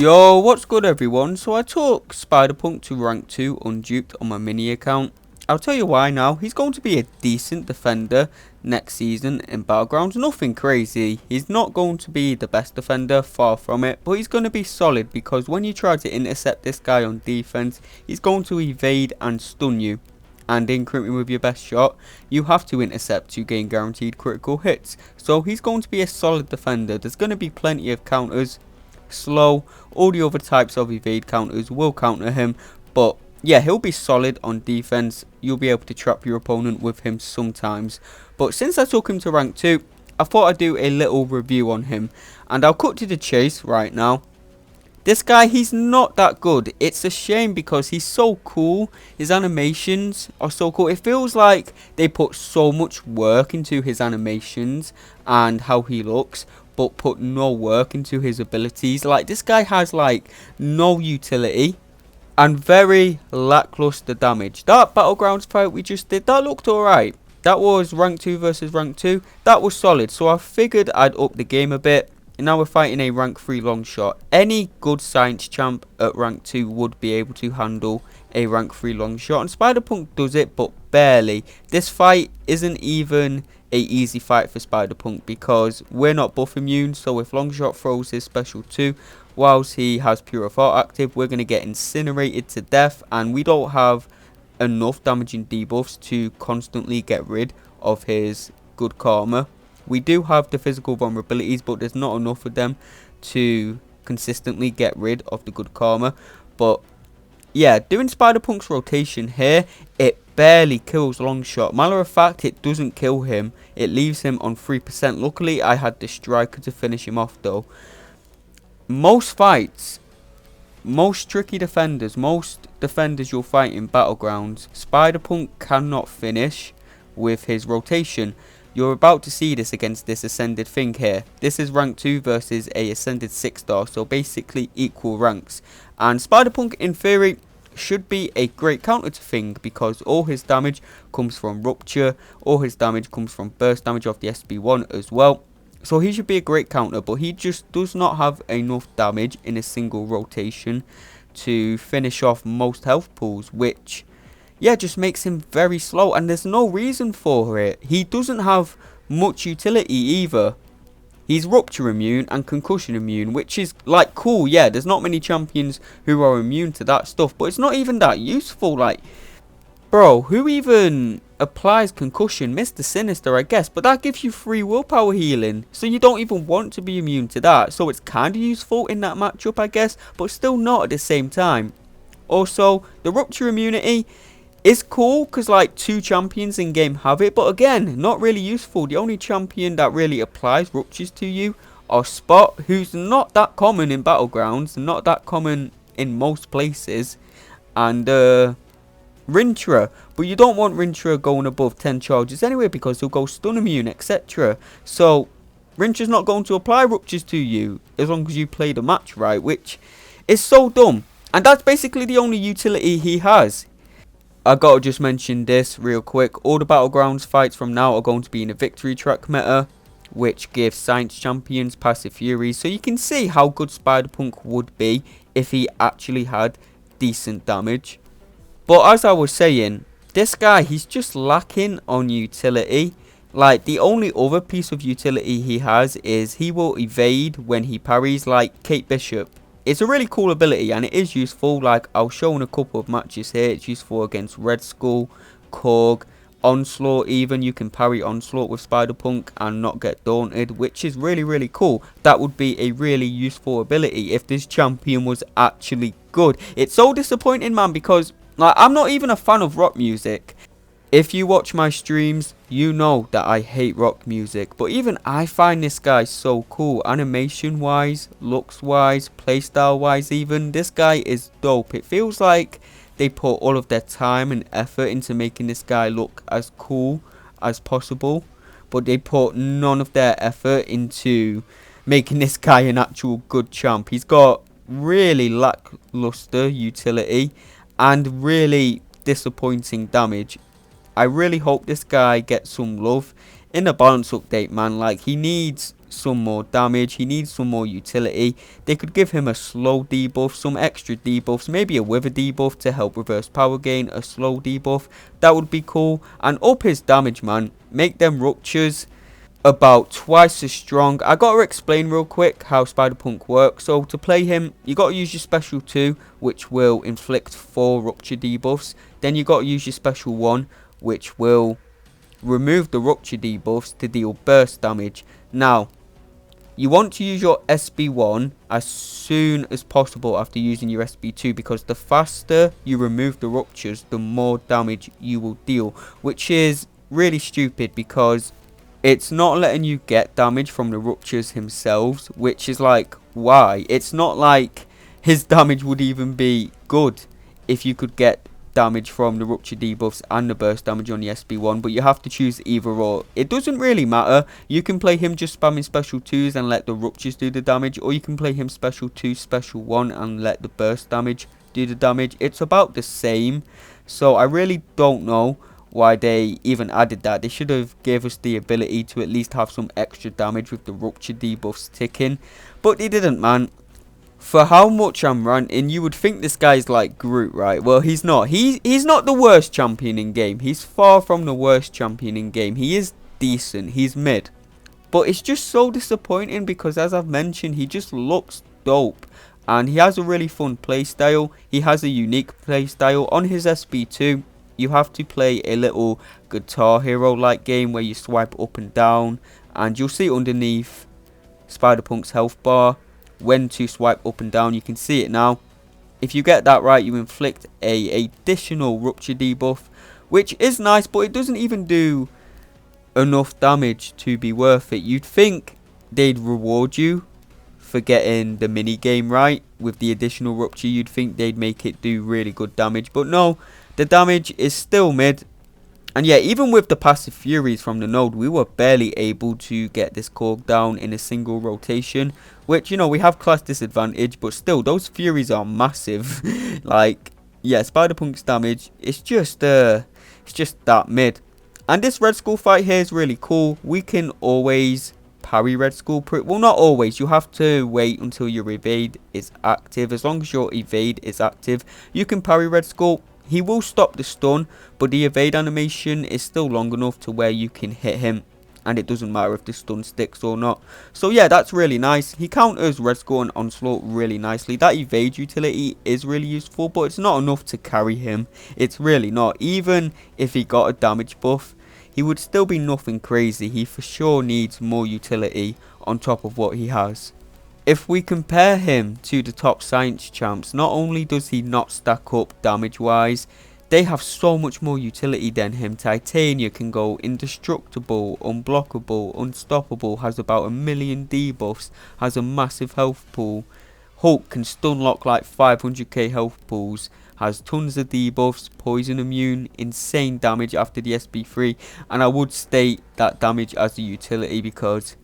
Yo, what's good everyone? So I took Spiderpunk to rank 2 unduped on my mini account. I'll tell you why now. He's going to be a decent defender next season in Battlegrounds. Nothing crazy. He's not going to be the best defender, far from it. But he's going to be solid because when you try to intercept this guy on defense, he's going to evade and stun you. And in crimping with your best shot, you have to intercept to gain guaranteed critical hits. So he's going to be a solid defender. There's going to be plenty of counters. Slow, all the other types of evade counters will counter him, but yeah, he'll be solid on defense. You'll be able to trap your opponent with him sometimes. But since I took him to rank 2, I thought I'd do a little review on him, and I'll cut to the chase right now. This guy, he's not that good. It's a shame because he's so cool. His animations are so cool. It feels like they put so much work into his animations and how he looks, but put no work into his abilities. Like, this guy has like no utility and very lackluster damage. That Battlegrounds fight we just did, that looked alright. That was rank 2 versus rank 2. That was solid. So I figured I'd up the game a bit. And now we're fighting a rank 3 long shot. Any good science champ at rank 2 would be able to handle a rank 3 long shot. And Spiderpunk does it, but barely. This fight isn't even a easy fight for Spiderpunk because we're not buff immune. So if long shot throws his special 2, whilst he has pure thought active, we're going to get incinerated to death. And we don't have enough damaging debuffs to constantly get rid of his good karma. We do have the physical vulnerabilities, but there's not enough of them to consistently get rid of the good karma. But yeah, doing Spiderpunk's rotation here, it barely kills Longshot. Matter of fact, it doesn't kill him. It leaves him on 3%. Luckily, I had the Striker to finish him off though. Most fights, most tricky defenders, most defenders you'll fight in Battlegrounds, Spiderpunk cannot finish with his rotation. You're about to see this against this Ascended thing here. This is rank 2 versus a Ascended 6-star, so basically equal ranks. And Spiderpunk, in theory, should be a great counter to Thing because all his damage comes from Rupture, all his damage comes from burst damage off the SB1 as well. So he should be a great counter, but he just does not have enough damage in a single rotation to finish off most health pools, which yeah, just makes him very slow, and there's no reason for it. He doesn't have much utility either. He's rupture immune and concussion immune, which is like cool. Yeah, there's not many champions who are immune to that stuff, but it's not even that useful. Like, bro, who even applies concussion? Mr. Sinister, I guess, but that gives you free willpower healing, so you don't even want to be immune to that. So it's kind of useful in that matchup, I guess, but still not at the same time. Also, the rupture immunity, it's cool because like 2 champions in game have it, but again, not really useful. The only champion that really applies ruptures to you are Spot, who's not that common in Battlegrounds, not that common in most places, and Rintra. But you don't want Rintra going above 10 charges anyway because he'll go stun immune, etc. So Rintra's not going to apply ruptures to you as long as you play the match right, which is so dumb. And that's basically the only utility he has. I gotta just mention this real quick. All the Battlegrounds fights from now are going to be in a victory track meta, which gives science champions passive furies. So you can see how good Spiderpunk would be if he actually had decent damage. But as I was saying, this guy, he's just lacking on utility. Like, the only other piece of utility he has is he will evade when he parries, like Kate Bishop. It's a really cool ability and it is useful. Like, I'll show in a couple of matches here. It's useful against Red Skull, Korg, Onslaught even. You can parry Onslaught with Spiderpunk and not get daunted, which is really, really cool. That would be a really useful ability if this champion was actually good. It's so disappointing, man, because like, I'm not even a fan of rock music. If you watch my streams, you know that I hate rock music. But even I find this guy so cool. Animation wise, looks wise, playstyle wise even. This guy is dope. It feels like they put all of their time and effort into making this guy look as cool as possible. But they put none of their effort into making this guy an actual good champ. He's got really lackluster utility and really disappointing damage. I really hope this guy gets some love in the balance update, man. Like, he needs some more damage, he needs some more utility. They could give him a slow debuff, some extra debuffs, maybe a wither debuff to help reverse power gain, a slow debuff. That would be cool. And up his damage, man. Make them ruptures about twice as strong. I gotta explain real quick how Spiderpunk works. So to play him, you gotta use your special 2, which will inflict 4 rupture debuffs. Then you gotta use your special 1, which will remove the rupture debuffs to deal burst damage. Now, you want to use your SB1 as soon as possible after using your SB2, because the faster you remove the ruptures, the more damage you will deal, which is really stupid because it's not letting you get damage from the ruptures themselves, which is like, why? It's not like his damage would even be good if you could get damage from the rupture debuffs and the burst damage on the SB1, but you have to choose either or. It doesn't really matter. You can play him just spamming special 2s and let the ruptures do the damage, or you can play him special 2, special 1 and let the burst damage do the damage. It's about the same, so I really don't know why they even added that. They should have gave us the ability to at least have some extra damage with the rupture debuffs ticking, but they didn't, man. For how much I'm ranting, you would think this guy's like Groot, right? Well, he's not. He's not the worst champion in game. He's far from the worst champion in game. He is decent. He's mid. But it's just so disappointing because, as I've mentioned, he just looks dope. And he has a really fun playstyle. He has a unique playstyle. On his SB2, you have to play a little Guitar Hero-like game where you swipe up and down. And you'll see underneath Spiderpunk's health bar when to swipe up and down. You can see it now. If you get that right, you inflict a additional rupture debuff, which is nice, but it doesn't even do enough damage to be worth it. You'd think they'd reward you for getting the mini game right with the additional rupture. You'd think they'd make it do really good damage, but no, the damage is still mid. And yeah, even with the passive furies from the node, we were barely able to get this Korg down in a single rotation, which, you know, we have class disadvantage, but still, those furies are massive. Like, yeah, Spiderpunk's damage, it's just that mid. And this Red Skull fight here is really cool. We can always parry Red Skull. Well, not always. You have to wait until your evade is active. As long as your evade is active, you can parry Red Skull. He will stop the stun, but the evade animation is still long enough to where you can hit him, and it doesn't matter if the stun sticks or not. So yeah, that's really nice. He counters Red Skull and Onslaught really nicely. That evade utility is really useful, but it's not enough to carry him. It's really not. Even if he got a damage buff, he would still be nothing crazy. He for sure needs more utility on top of what he has. If we compare him to the top science champs, not only does he not stack up damage wise, they have so much more utility than him. Titania can go indestructible, unblockable, unstoppable, has about 1 million debuffs, has a massive health pool. Hulk can stun lock like 500k health pools, has tons of debuffs, poison immune, insane damage after the SB3, and I would state that damage as a utility because,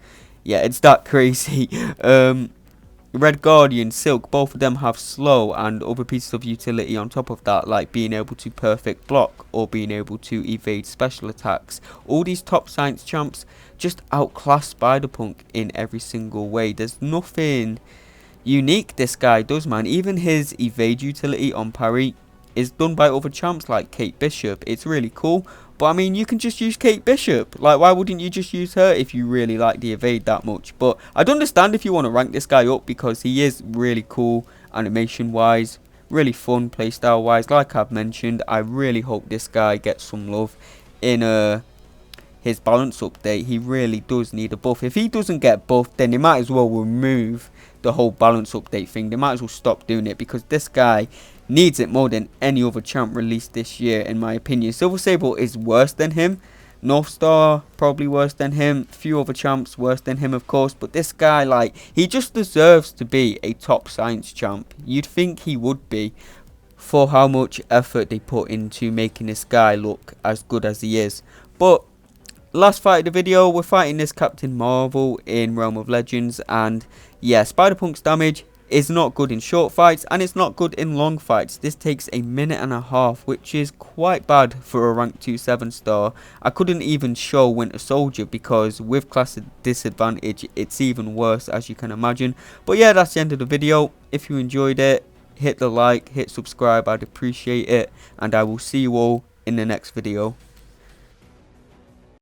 yeah, it's that crazy. Red Guardian, Silk, both of them have slow and other pieces of utility on top of that, like being able to perfect block or being able to evade special attacks. All these top science champs just outclass Spiderpunk in every single way. There's nothing unique this guy does, man. Even his evade utility on parry is done by other champs like Kate Bishop. It's really cool. But I mean, you can just use Kate Bishop. Like, why wouldn't you just use her if you really like the evade that much? But I'd understand if you want to rank this guy up because he is really cool animation wise, really fun playstyle wise. Like I've mentioned, I really hope this guy gets some love in his balance update. He really does need a buff. If he doesn't get buffed, then they might as well remove the whole balance update thing. They might as well stop doing it because this guy needs it more than any other champ released this year, in my opinion. Silver Sable is worse than him. North Star probably worse than him. Few other champs worse than him, of course. But this guy, like, he just deserves to be a top science champ. You'd think he would be for how much effort they put into making this guy look as good as he is. But last fight of the video, we're fighting this Captain Marvel in Realm of Legends, and yeah, Spiderpunk's damage is not good in short fights, and it's not good in long fights. This takes a minute and a half, which is quite bad for a rank 2 7-star. I couldn't even show Winter Soldier because with class disadvantage it's even worse, as you can imagine. But yeah, that's the end of the video. If you enjoyed it, hit the like, hit subscribe, I'd appreciate it, and I will see you all in the next video.